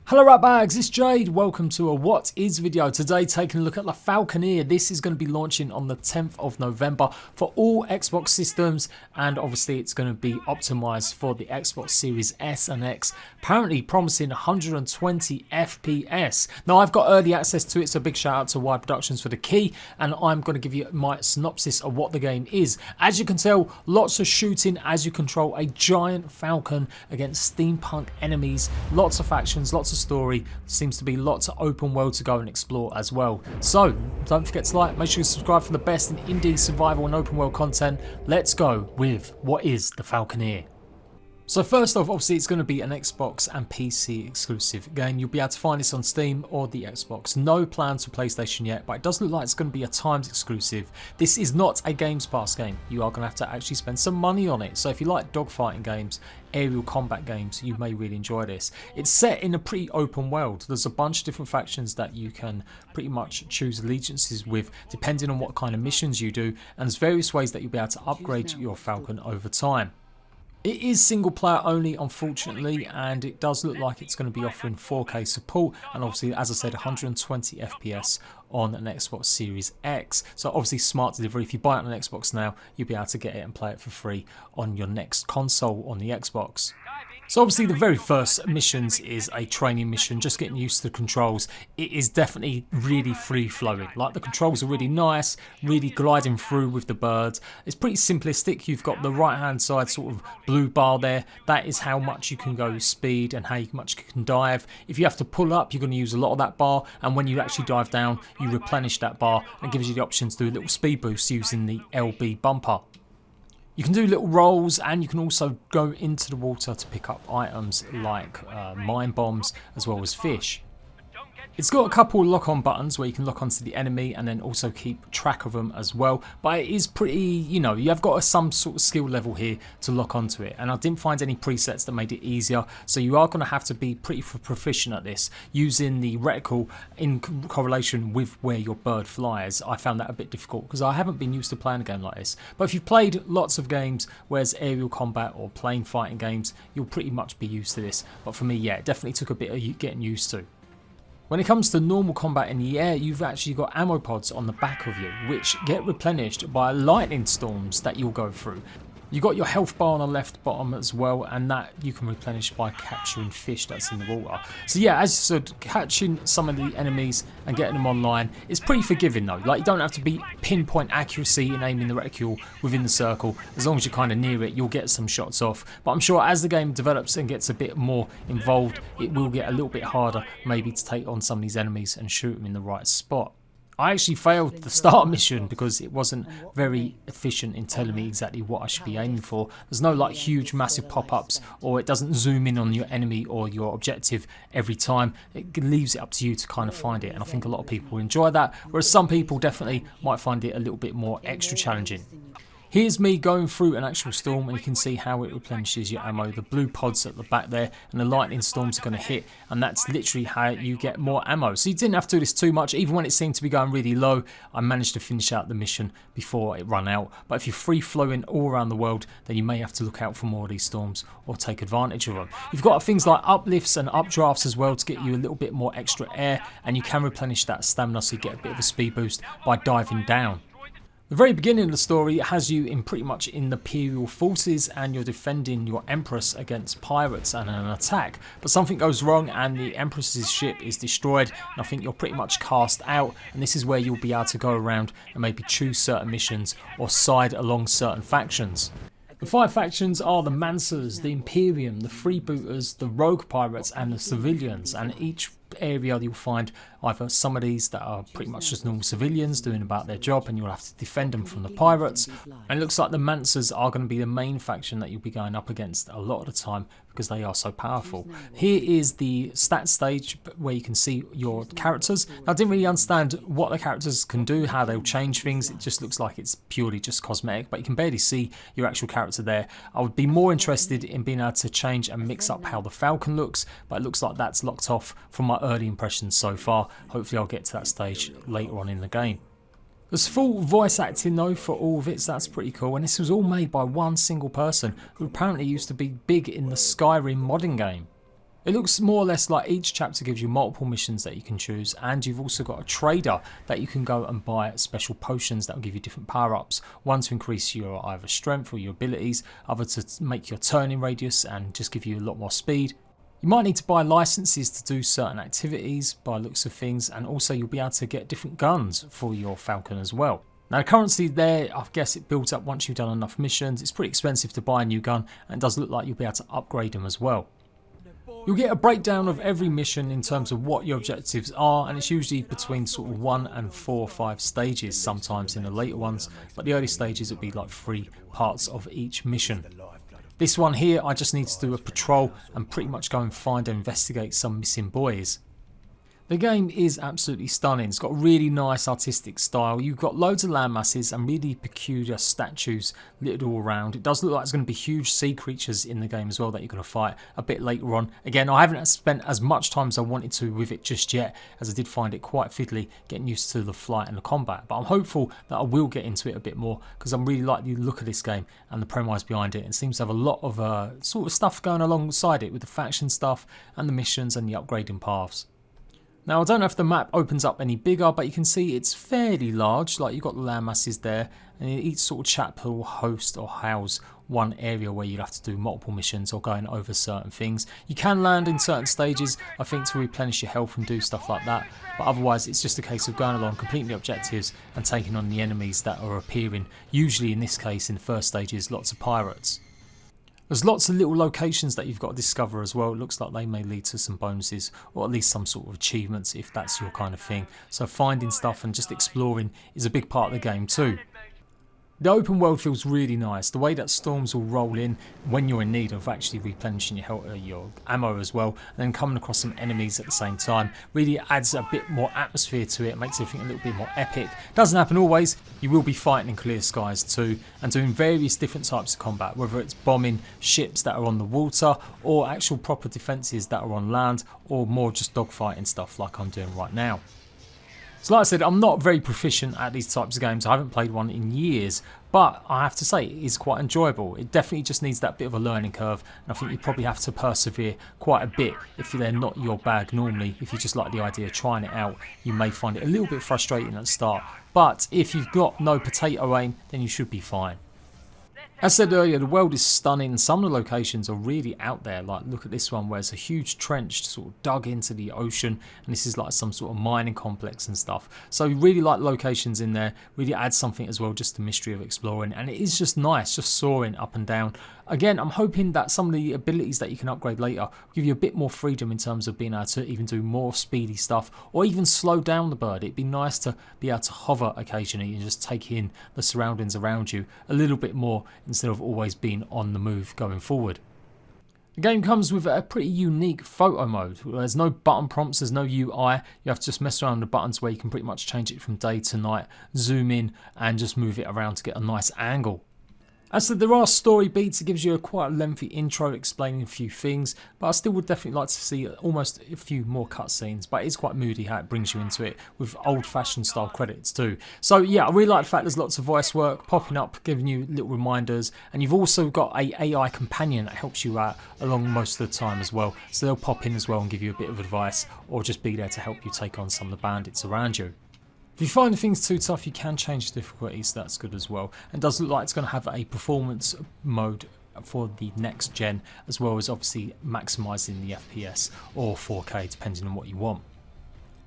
Hello ratbags, it's Jade. Welcome to a What Is video. Today taking a look at the FALCONEER. This is going to be launching on the 10th of November for all Xbox systems, and obviously it's going to be optimized for the Xbox Series S and X, apparently promising 120 FPS. Now I've got early access to it, so big shout out to Wide Productions for the key, and I'm going to give you my synopsis of what the game is. As you can tell, lots of shooting as you control a giant falcon against steampunk enemies, lots of factions, lots of story, seems to be lots of open world to go and explore as well. So don't forget to like, make sure you subscribe for the best in indie survival and open world content. Let's go with what is the FALCONEER. So first off, obviously it's going to be an Xbox and PC exclusive game. You'll be able to find this on Steam or the Xbox. No plans for PlayStation yet, but it does look like it's going to be a timed exclusive. This is not a Games Pass game. You are going to have to actually spend some money on it. So if you like dogfighting games, aerial combat games, you may really enjoy this. It's set in a pretty open world. There's a bunch of different factions that you can pretty much choose allegiances with depending on what kind of missions you do, and there's various ways that you'll be able to upgrade your Falcon over time. It is single player only, unfortunately, and it does look like it's going to be offering 4K support, and obviously, as I said, 120 FPS on an Xbox Series X. So obviously smart delivery. If you buy it on an Xbox now, you'll be able to get it and play it for free on your next console on the Xbox. So obviously the very first missions is a training mission, just getting used to the controls. It is definitely really free flowing. Like, the controls are really nice, really gliding through with the birds. It's pretty simplistic. You've got the right hand side sort of blue bar there. That is how much you can go speed and how much you can dive. If you have to pull up, you're going to use a lot of that bar, and when you actually dive down, you replenish that bar and gives you the option to do a little speed boost using the LB bumper. You can do little rolls, and you can also go into the water to pick up items like mine bombs as well as fish. It's got a couple of lock-on buttons where you can lock onto the enemy and then also keep track of them as well. But it is pretty, you know, you have got some sort of skill level here to lock onto it. And I didn't find any presets that made it easier. So you are going to have to be pretty proficient at this, using the reticle in correlation with where your bird flies. I found that a bit difficult because I haven't been used to playing a game like this. But if you've played lots of games where it's aerial combat or plane fighting games, you'll pretty much be used to this. But for me, yeah, it definitely took a bit of getting used to. When it comes to normal combat in the air, you've actually got ammo pods on the back of you, which get replenished by lightning storms that you'll go through. You've got your health bar on the left bottom as well, and that you can replenish by capturing fish that's in the water. So yeah, as you said, catching some of the enemies and getting them online is pretty forgiving though. Like, you don't have to be pinpoint accuracy in aiming the reticule within the circle. As long as you're kind of near it, you'll get some shots off. But I'm sure as the game develops and gets a bit more involved, it will get a little bit harder maybe to take on some of these enemies and shoot them in the right spot. I actually failed the start mission because it wasn't very efficient in telling me exactly what I should be aiming for. There's no like huge massive pop-ups, or it doesn't zoom in on your enemy or your objective every time. It leaves it up to you to kind of find it, and I think a lot of people enjoy that, whereas some people definitely might find it a little bit more extra challenging. Here's me going through an actual storm, and you can see how it replenishes your ammo. The blue pods at the back there, and the lightning storms are going to hit, and that's literally how you get more ammo. So you didn't have to do this too much. Even when it seemed to be going really low, I managed to finish out the mission before it ran out. But if you're free flowing all around the world, then you may have to look out for more of these storms or take advantage of them. You've got things like uplifts and updrafts as well to get you a little bit more extra air, and you can replenish that stamina so you get a bit of a speed boost by diving down. The very beginning of the story has you in pretty much in the Imperial forces, and you're defending your Empress against pirates and an attack. But something goes wrong and the Empress's ship is destroyed, and I think you're pretty much cast out, and this is where you'll be able to go around and maybe choose certain missions or side along certain factions. The 5 factions are the Mancers, the Imperium, the Freebooters, the Rogue Pirates and the Civilians, and each area you'll find either some of these that are pretty much just normal civilians doing about their job, and you'll have to defend them from the pirates. And it looks like the Mancers are going to be the main faction that you'll be going up against a lot of the time because they are so powerful. Here is the stat stage where you can see your characters. Now, I didn't really understand what the characters can do, how they'll change things. It just looks like it's purely just cosmetic, but you can barely see your actual character there. I would be more interested in being able to change and mix up how the Falcon looks, but it looks like that's locked off from my early impressions so far. Hopefully I'll get to that stage later on in the game. There's full voice acting though for all of it, so that's pretty cool, and this was all made by one single person who apparently used to be big in the Skyrim modding game. It looks more or less like each chapter gives you multiple missions that you can choose, and you've also got a trader that you can go and buy special potions that will give you different power-ups. One to increase your either strength or your abilities, other to make your turning radius and just give you a lot more speed. You might need to buy licenses to do certain activities by looks of things, and also you'll be able to get different guns for your Falcon as well. Now the currency there, I guess it builds up once you've done enough missions. It's pretty expensive to buy a new gun, and it does look like you'll be able to upgrade them as well. You'll get a breakdown of every mission in terms of what your objectives are, and it's usually between sort of 1 and 4 or 5 stages, sometimes in the later ones, but the early stages will be like 3 parts of each mission. This one here, I just need to do a patrol and pretty much go and find and investigate some missing boys. The game is absolutely stunning. It's got a really nice artistic style. You've got loads of land masses and really peculiar statues littered all around. It does look like there's going to be huge sea creatures in the game as well that you're going to fight a bit later on. Again, I haven't spent as much time as I wanted to with it just yet, as I did find it quite fiddly getting used to the flight and the combat. But I'm hopeful that I will get into it a bit more, because I'm really like the look of this game and the premise behind it. It seems to have a lot of sort of stuff going alongside it with the faction stuff and the missions and the upgrading paths. Now I don't know if the map opens up any bigger, but you can see it's fairly large. Like you've got the land masses there, and each sort of chapter will host or house one area where you'll have to do multiple missions or going over certain things. You can land in certain stages, I think, to replenish your health and do stuff like that, but otherwise it's just a case of going along, completing the objectives and taking on the enemies that are appearing. Usually in this case, in the first stages, lots of pirates. There's lots of little locations that you've got to discover as well. It looks like they may lead to some bonuses, or at least some sort of achievements if that's your kind of thing. So finding stuff and just exploring is a big part of the game too. The open world feels really nice. The way that storms will roll in when you're in need of actually replenishing your ammo as well, and then coming across some enemies at the same time, really adds a bit more atmosphere to it, makes everything a little bit more epic. Doesn't happen always. You will be fighting in clear skies too, and doing various different types of combat, whether it's bombing ships that are on the water, or actual proper defences that are on land, or more just dogfighting stuff like I'm doing right now. So like I said, I'm not very proficient at these types of games. I haven't played one in years, but I have to say it is quite enjoyable. It definitely just needs that bit of a learning curve, and I think you probably have to persevere quite a bit if they're not your bag normally. If you just like the idea of trying it out, you may find it a little bit frustrating at the start, but if you've got no potato aim, then you should be fine. As said earlier, the world is stunning, and some of the locations are really out there. Like look at this one where it's a huge trench sort of dug into the ocean, and this is like some sort of mining complex and stuff. So you really like locations in there, really adds something as well, just the mystery of exploring, and it is just nice, just soaring up and down. Again, I'm hoping that some of the abilities that you can upgrade later give you a bit more freedom in terms of being able to even do more speedy stuff, or even slow down the bird. It'd be nice to be able to hover occasionally and just take in the surroundings around you a little bit more, instead of always being on the move going forward. The game comes with a pretty unique photo mode. There's no button prompts, there's no UI. You have to just mess around with the buttons where you can pretty much change it from day to night, zoom in and just move it around to get a nice angle. As said, there are story beats. It gives you a quite lengthy intro explaining a few things, but I still would definitely like to see almost a few more cutscenes. But it's quite moody how it brings you into it with old-fashioned style credits too. So yeah, I really like the fact there's lots of voice work popping up, giving you little reminders, and you've also got a AI companion that helps you out along most of the time as well. So they'll pop in as well and give you a bit of advice, or just be there to help you take on some of the bandits around you. If you find things too tough, you can change the difficulty, so that's good as well. And it does look like it's going to have a performance mode for the next gen, as well as obviously maximising the FPS or 4K depending on what you want.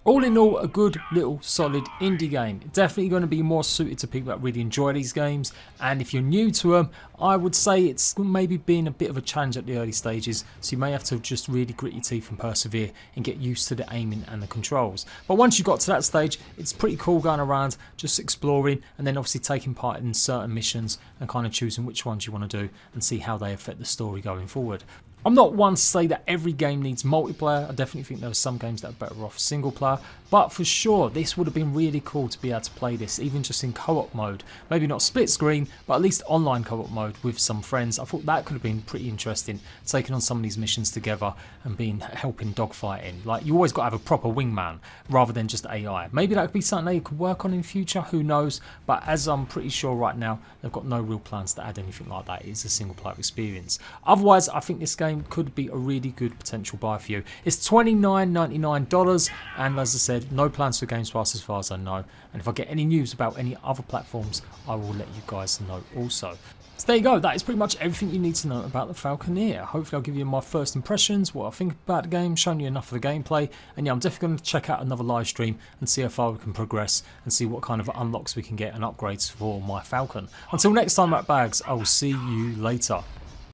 All in all, a good little solid indie game. Definitely going to be more suited to people that really enjoy these games, and if you're new to them, I would say it's maybe been a bit of a challenge at the early stages, so you may have to just really grit your teeth and persevere and get used to the aiming and the controls. But once you got to that stage, it's pretty cool going around just exploring, and then obviously taking part in certain missions and kind of choosing which ones you want to do and see how they affect the story going forward. I'm not one to say that every game needs multiplayer. I definitely think there are some games that are better off single player, but for sure this would have been really cool to be able to play this even just in co-op mode. Maybe not split screen, but at least online co-op mode with some friends. I thought that could have been pretty interesting, taking on some of these missions together and helping dogfighting. Like, you always got to have a proper wingman rather than just AI. Maybe that could be something they could work on in future, who knows, but as I'm pretty sure right now they've got no real plans to add anything like that. It's a single player experience. Otherwise, I think this game game could be a really good potential buy for you. It's $29.99, and as I said, no plans for Games Pass as far as I know. And if I get any news about any other platforms, I will let you guys know also. So there you go, that is pretty much everything you need to know about the Falconeer. Hopefully I'll give you my first impressions, what I think about the game, shown you enough of the gameplay, and yeah, I'm definitely going to check out another live stream and see how far we can progress and see what kind of unlocks we can get and upgrades for my Falcon. Until next time, Bags, I will see you later.